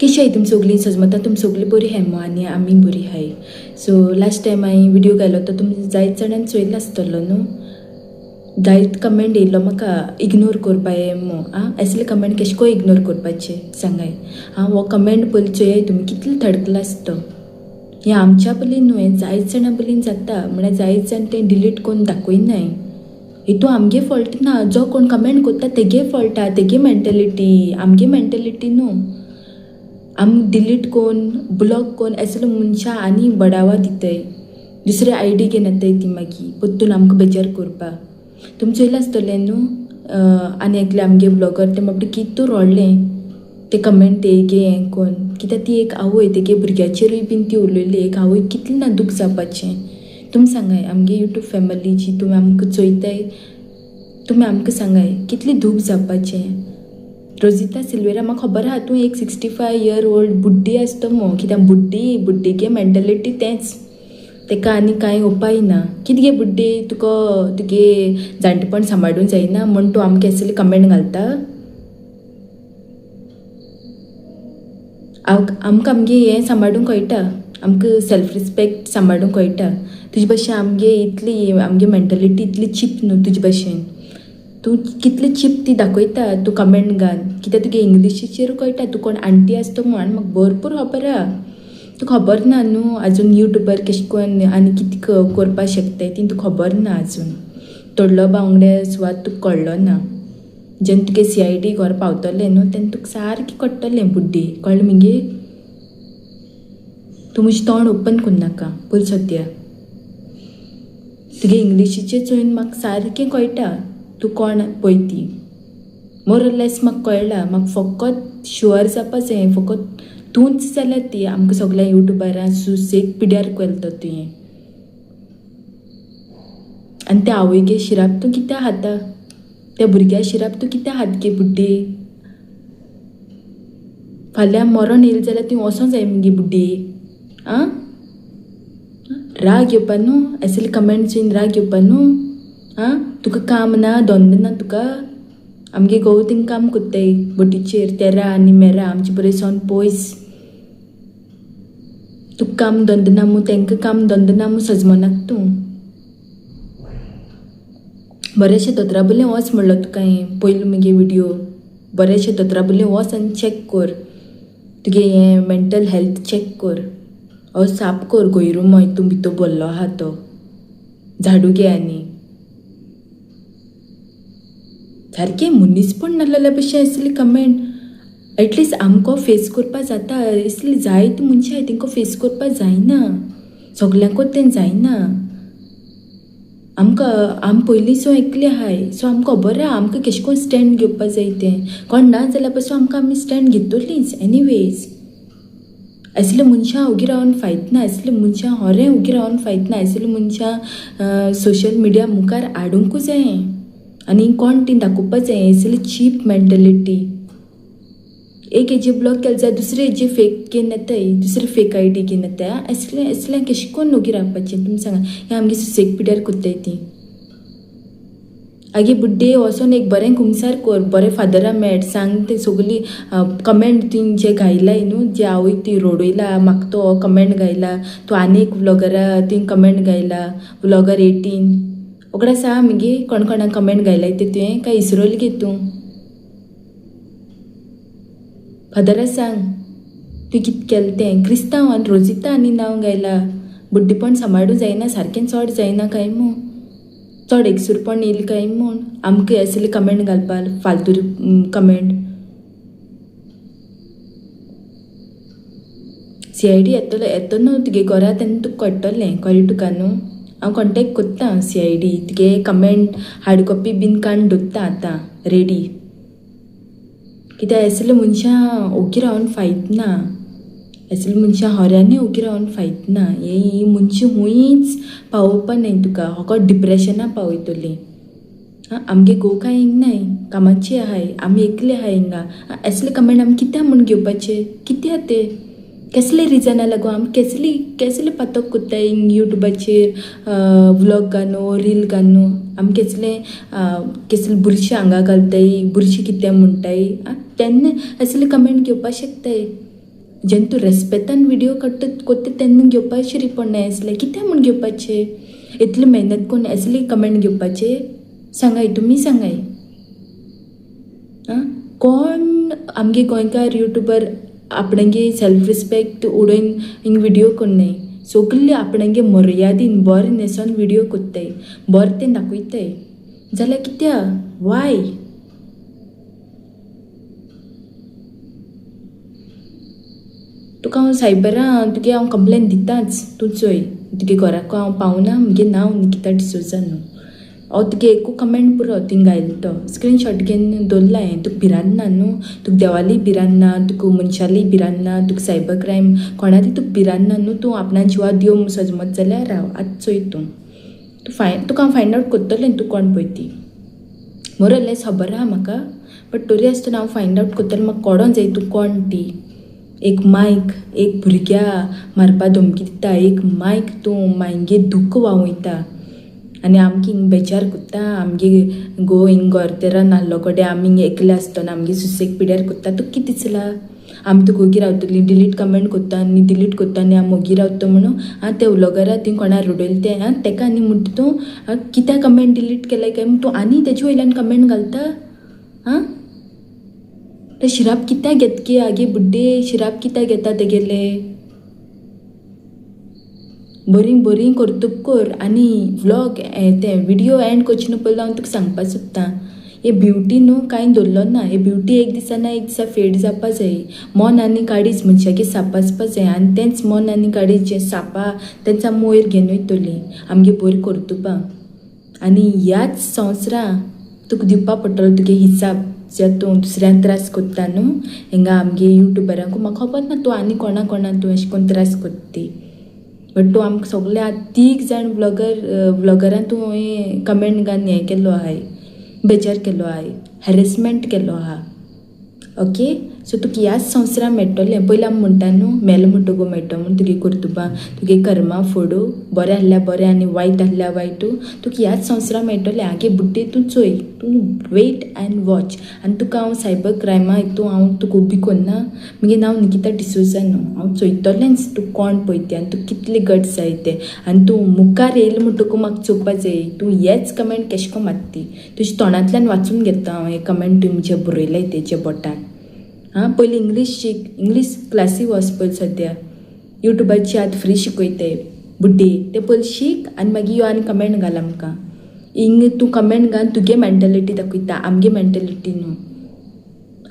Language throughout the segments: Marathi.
कशी आहाय तुमी सगळीं सजमता तुमी सगळीं बरी आहाय मो आनी आमी बरी आहाय. सो लास्ट टायम हांवें व्हिडिओ घालो तो तुमी जायत जाणांनी चोयलो आसतलो न्हू. जायत कमेंट येयल्लो म्हाका इग्नोर करपाचें मो असले कमेंट कशें को इग्नोर करपाचे सांगाय. हो कमेंट पयलीं चोयाय तुमी कितलो थर्ड क्लास तो. हें आमच्या पयलीं न्हू, हें जायत जाणां पयलीं जाता म्हळ्यार जायत जाण तें डिलीट करून दाखयनाय. हितून आमगे फॉल्ट ना, जो कोण कमेंट करता तेगे फॉल्ट आहा, तेगे मेंटेलिटी आमगे मेंटेलिटी न्हू. आम डिलीट कोन्न ब्लॉक कोन्न असले मनशां आनी बढावा दिताय. दुसरे आयडी घेवन येताय ती मागीर परतून आमकां बेजार करपा. तुमी चोयलां आसतलें न्हू आनी एकले आमगे ब्लॉगर ते बाबडे कितू रोडलें ते कमेंट हेगे हें कोन्न. कित्याक ती एक आवय तेगे भुरग्याचेरूय बीन ती उलयली. एक आवय कितलें ना दूख जावपाचें. तुमी सांगाय आमगे यूट्यूब फॅमिली जी तुमी आमकां चोयताय तुमी आमकां सांगाय कितलें दूख जावपाचें. रोजिता सिल्वेरा म्हाका खबर आहा तूं एक 65 year old बुड्डी आसता मो. कित्याक बुड्डीगे मेंटेलिटी तेंच, तेका आनी कांय उपाय ना. कितें गे बुड्डी तुका तुगे जाणटेपण सांबाळूंक जायना म्हण तूं आमकां असले कमेंट घालता. आमकां आमगे हें सांबाळूंक कळटा, आमकां सेल्फ रिस्पेक्ट सांबाळूंक कळटा. तुजे भशेन आमगे इतली आमगे मेंटेलिटी इतली चीप न्हू तुजे भशेन. तूं कितली चीप ती दाखयता तूं कमेंट घाल. कित्याक तुगे इंग्लिशीचेर कळटा तूं कोण आंटी आसता म्हूण आनी म्हाका भरपूर खबर आहा. तुका खबर ना न्हू आजून यूट्यूबर कशें करून आनी कितें करपा शकताय ती तुका खबर ना आजून. तोडलो बांगडे सुवात तुका कळ्ळो ना. जेन्ना तुगे CID घर पावतलें न्हू तेन्ना तुका सारकें कळटलें बुड्डी, कळ्ळें मगे. तूं म्हजें तोंड ओपन करनाका पयलीं सद्या. तुगे इंग्लिशीचें चोयन म्हाका सारकें कळटा तूं कोण पळय ती. मोरलेस म्हाका कळटा. म्हाका फकत शुअर जावपा जाय फकत तूंच जाल्यार ती आमकां सगल्या यूट्यूबरांक सुसेग पिड्यार केलो तुवें. आनी त्या आवयगे शिराप तूं कित्याक खाता, त्या भुरग्या शिराप तूं कित्याक हात गे बुड्डी. फाल्यां मरण येयलें जाल्यार तुवें वोसों जाय मगे बुड्डी. राग येवपा न्हू असले कमेंट चोयन राग येवपा न्हू. तुका काम ना धंदो ना तुका. आमगे घोव थिंग काम कोत्ताय बोटीचेर तेरा आनी मेरा आमचे बरें पयस. तुका काम धंदो ना मू तेंकां काम धंदो ना मू सजमनाक तूं. बरेंशें दोतोरा बलें वच म्हणलो तुका हांवें पयलीं मगे व्हिडिओ. बरेंशें दोतोरा बलें वच आनी चॅक कर तुगे हें मेंटल हेल्थ चॅक कर. साफ कर गोयरूम हितून भितर भरलो आहा तो. झाडू घे आनी सारकें मनीसपण नासलेल्या भशेन असली कमेंट. एटलिस्ट आमकां फेस करपा जाता. इसली जायत मनशां हाय तेंकां फेस करपा जायना. सगल्यांकूच तें जायना. आम पयलींचो एकले आहाय सो आमकां खबर आहा आमकां कशें करून स्टँड घेवपा जाय तें. कोण ना जाल्यार पासून आमी स्टँड घेतलींच एनीवेज. असले मनशां उगी रावन फायद ना. असले मनशां होरें उगी रावन फायद ना. असले मनशां सोशल मिडिया मुखार हाडूंकूच जाय आनी कोण ती दाखोवपा जाय. असली चीप मेंटेलिटी. एक हेजी ब्लॉक केलें जाल्यार दुसरे हेजी फेक घेवन येताय, दुसरी फेक आयडी घेवन येताय. असलें कशें करून उगी रावपाचें तुमी सांगा. हें आमगे सुसेग पिड्यार कोत्ताय ती. आगे बुड्डे वचोन एक बरें कुंगसार कर, बरें फादरा मेळ, सांग ते सगळी कमेंट तुवें जे घायलाय न्हू, जे आवय ती रोडयला म्हाका तो हो कमेंट घायला, तूं आनी एक व्लॉगरा तुवें कमेंट घायला, व्लॉगर 18 उगडां सांग मगे कोण कोणाक कमेंट घायलाय ते तुवें काय इसरोली गे तूं. फादरा सांग तुवें कितें केलें तें. क्रिस्तांव आनी रोजिता आनी नांव घायला. बुड्डीपण सांबाळूं जायना, सारकें चड जायना काय मू, चड एकसूरपण येयलें काय म्हूण आमकां असले कमेंट घालपा फालतू कमेंट. CID येतो न्हू तुगे घरा तेन्ना तुका कळटलें. कळ्ळें तुका न्हू. हांव कॉन्टेक्ट कोत्ता CID. तुगे कमेंट हार्ड कॉपी बीन काडून दवरता आतां रेडी. कित्याक असले मनशां ओगी रावन फायद ना. असले मनशां होऱ्यांनी ओगी रावन फायद ना. ही मनशां हुंयच पावोवपा न्हय तुका. फकत डिप्रेशना पावयतली. आमगे घोव कांय हिंगनाय, कामाची आहाय, आमी एकले आहाय हिंगा. असले कमेंट आमी कित्याक म्हूण घेवपाचे. कित्याक ते कसले रिजना लागून आमी कसले पातक कोत्ताय यूट्यूबाचेर व्लॉग घालून रील घालून. आमी कसले बुरशी हांगा घालताय, बुरशी कित्याक म्हणटाय तेन्ना असले कमेंट घेवपा शकताय. जेन्ना तूं रेस्पेक्टान व्हिडिओ कोत्ता तेन्ना घेवपा शिरीपण असलें कित्याक म्हूण घेवपाचें इतली मेहनत करून असली कमेंट घेवपाचे सांगाय तुमी सांगाय आं कोण आमगे गोंयकार युट्यूबर आपणागे सेल्फ रिस्पेक्ट उडोवन हिंग व्हिडिओ कोन्नाय सगळी आपणागे मर्यादीन बरें न्हेसोन व्हिडिओ कोत्ताय बरें तें दाखयताय जाल्यार कित्या वाय तुका हांव सायबरां तुगे हांव कंप्लेन दिताच तूं चोय तुगे घराको हांव पावना म्हगे नांव निकिता डिसोजा न्हू हांव तुगे एकू कमेंट पुरो थिंग घायलो तो स्क्रीनशॉट घेवन दवरला हांवें तुका भिरांत ना न्हू तुका देवाली भिरांत ना तुका मनशाली भिरांत ना तुका सायबर क्रायम कोणाली तुका भिरांत ना न्हू तूं आपणा जिवा दिव सजमत जाल्यार राव आतां चोय तूं तुका हांव फायंड आवट कोत्तलें तूं कोण पळय ती मोरलेस खबर आहा म्हाका बट तरी आसतना हांव फायंड आवट कोत्तलें म्हाका कोडों जाय तूं कोण ती एक मायक एक भुरग्या मारपा धमकी दिता एक मायक तूं मायंगे दुख्ख वावयता आनी आमगे हिंग बेचार कोत्ता आमगे हिंग गोरतेरा नाल्लो कोडे आमी हिंग एकले आसतना आमगे सुसेक पिड्यार कोत्ता तुका कितें दिसला आमी तुका ओगी रावतली डिलीट कमेंट कोत्ता आनी डिलीट कोत्ता आनी आमी ओगी रावता म्हणून ते व्लॉगरा थंय कोणा रडयले ते तेका आनी म्हणटा तूं कित्याक कमेंट डिलीट केलाय काय म्हूण तूं आनी तेजे वयल्यान कमेंट घालता ते शिराप कित्याक घेत की आगे बुड्डे शिराप कित्याक घेता तेगेले बरी कर्तूब कर आनी व्लॉग ते व्हिडिओ एंड करचे पयलीं हांव तुका सांगपा सोदतां हे ब्युटी न्हू कांय दवरलो ना हे ब्युटी एक दिसा ना एक दिसा फेड जावपा जाय मन आनी काडीच मनशागे साप आसपा जाय आनी तेंच मन आनी काडीच जे सापा तेंच आमी वयर घेवन वयतलीं आमगे बरी कर्तुबां आनी ह्याच संवसारां तुका दिवपा पडटलो तुगे हिसाब जे तूं दुसऱ्यांक त्रास कोत्ता न्हू हिंगा आमगे युट्यूबरांक म्हाका खबर ना तूं आनी कोणा तूं अशें करून त्रास कोत्ती बट तूं आमकां सगल्या 3 जाण व्लॉगरान तूं हें कमेंट घालून हें केल्लो आहाय बेजार केलो आहाय हॅरेसमेंट केलो आहा ओके सो तुका ह्याच संवसारान मेळटलें पयलीं आमी म्हणटा न्हू मेलो म्हणटकूच मेळटा म्हूण तुगे कर्तुबां तुगे कर्मा फोडू बरें आहल्यार बरें आनी वायट आहल्यार वायटू तुका ह्याच संवसारान मेळटलें आगे बुड्डे तूं चोय तूं वेट एंड वॉच आनी तुका हांव सायबर क्रायमा हितून हांव तुका उबी कोन्ना म्हजें नांव निकिता डिसोजा न्हू हांव चोयतलेंच तूं कोण पळय तें आनी तुका कितले गट्स जाय ते आनी तूं मुखार येयलें म्हणटकूच म्हाका चोवपा जाय तूं हेच कमेंट केश को मारती तुज्या तोंडांतल्यान वाचून घेता हांव हे कमेंट तुवें जे बरयले तेजे बोटान पयलीं इंग्लीश शीक इंग्लीश क्लासी वच पळय सद्या युट्यूबाची आतां फ्री शिकयताय बुड्डी ते पयलीं शीक आनी मागीर यो आनी कमेंट घाल आमकां हिंग तूं कमेंट घाल तुगे मेंटेलिटी दाखयता आमगे मेंटेलिटी न्हू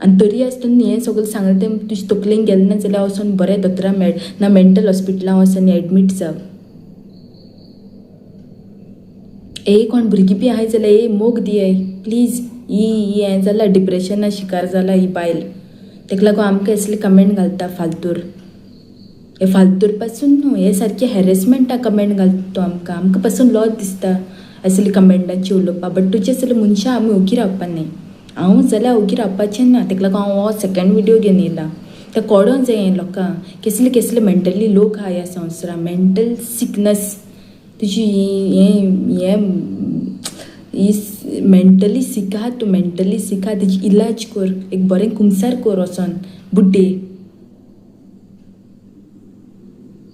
आनी तरी आसतना हें सगळें सांगलें तें तुज्या तकलेन गेलें ना जाल्यार वचोन बरें दोतोरां मेळ ना मेंटल हॉस्पिटलां वचोन एडमीट जाव कोण भुरगीं बी आहाय जाल्यार मोग दियाय प्लीज ही हें जालां डिप्रेशना शिकार जालां ही बायल तेका लागून आमकां असले कमेंट घालता फालतूर हे फालतूर पासून न्हू हे सारकें हॅरेसमेंटा कमेंट घालता आमकां पासून लॉस दिसता असली कमेंटांची उलोवपा बट तुजे असले मनशां आमी ओगी रावपा न्ही हांव जाल्यार ओगी रावपाचें ना तेका लागून हांव हो सेकंड व्हिडिओ घेवन येयला तें कोडों जाय हें लोकांक कसले मेंटली लोक आहा ह्या संवसारान मेंटल सिकनस तुजी हें मेंटली सिका तूं मेंटली सिका तेजी इलाज कर एक बरें कुंसार कर वचोन बुड्डे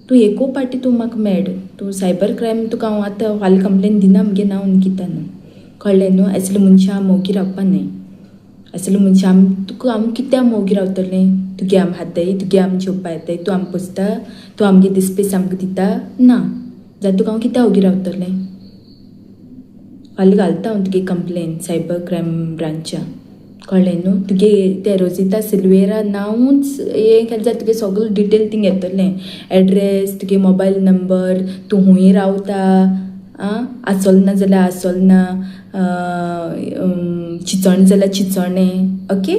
तूं एको पाटी तूं म्हाका मेळ तूं सायबर क्रायम तुका हांव आतां फाल्यां कंप्लेन दिना म्हगे नांव निकिता न्हू कळ्ळें न्हू असले मनशां आमी ओगी रावपा न्ही असले मनशां तुका आमी कित्याक मोगी रावतलें तुगे आमी हाताय तुगे आमी जेवपा येताय तूं आमी पोसता तूं आमगे दिसपेस आमकां दिता ना जाल्यार तुका हांव कित्याक ओगी रावतलें फाल्यां घालता हांव तुगे कंप्लेन सायबर क्रायम ब्रांचा कळ्ळें न्हू तुगे ते रोजिता सिल्वेरा नांवूच हें केलें जाल्यार तुगे सगळें डिटेल थिंग येतलें एड्रेस तुगे मोबायल नंबर तूं खूंय रावता आसोल ना जाल्यार आसोल ना चिचोण जाल्यार चिचोणें ओके